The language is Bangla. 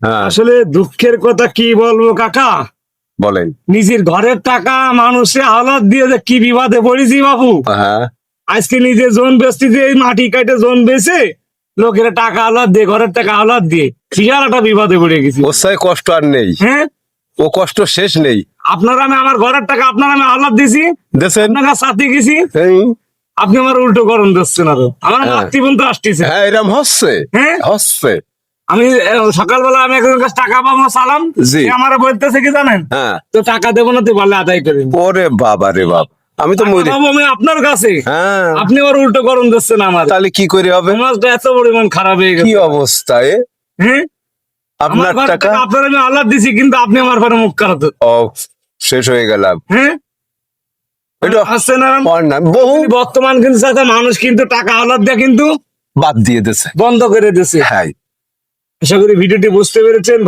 আসলে দুঃখের কথা কি বলবো কাকা, বলেন। নিজের ঘরের টাকা মানুষে হাওলাত দিয়ে যে কি বিবাদে পড়েছি বাবু। হ্যাঁ, আজকে নিজে জোন বেচতে দিয়ে এই মাটি কাটে জোন বেচে লোকের টাকা হাওলাত দিয়ে ঘরের টাকা হাওলাত দিয়ে বিশাল একটা বিবাদে পড়ে গেছি। ওর সাথে কষ্ট আর নেই, হ্যাঁ, ও কষ্ট শেষ নেই। আপনার আমি আমার ঘরের টাকা আপনার আমি হাওলাত দিছি, দেখছেন? আপনার সাথে গেছি, এই, আপনি আমার উল্টো গরম দিচ্ছেন। আরো আমার হ্যাঁ। মাতৃবন্ধু আসতেছে। হ্যাঁ, এরম হচ্ছে, হ্যাঁ, হচ্ছে। আমি সকালবেলা আমি একজনের কাছে টাকা পাবো সালাম, জি। সে আমারে বলতেছে কি জানেন, হ্যাঁ, তো টাকা দেবো না তুই বলে আদায় করেন। ওরে বাবা রে বাপ, আমি তো মরে। বাবু আমি আপনার কাছে, হ্যাঁ, আপনি আবার উল্টো গরম দিচ্ছেন আমার। তাহলে কি করে হবে? সমাজটা এত পরিমাণ খারাপ হয়ে কি গেছে। অবস্থা এ? হ্যাঁ, আমার আপনার ঘরের টাকা? টাকা আপনার আমি আল্লাহ দিছি, কিন্তু আপনি আমার ঘরে মুখ খারাপ। ও, শেষ হয়ে গেলাম। হ্যাঁ, এটা আসছে না? আর না, বহু বর্তমান কিন্তু চাচা মানুষ কিন্তু টাকা আল্লাহ দিয়ে কিন্তু বাদ দিয়ে দিছে। বন্ধ করে দিছে। হ্যাঁ। আশা করি ভিডিওটি বুঝতে পেরেছেন।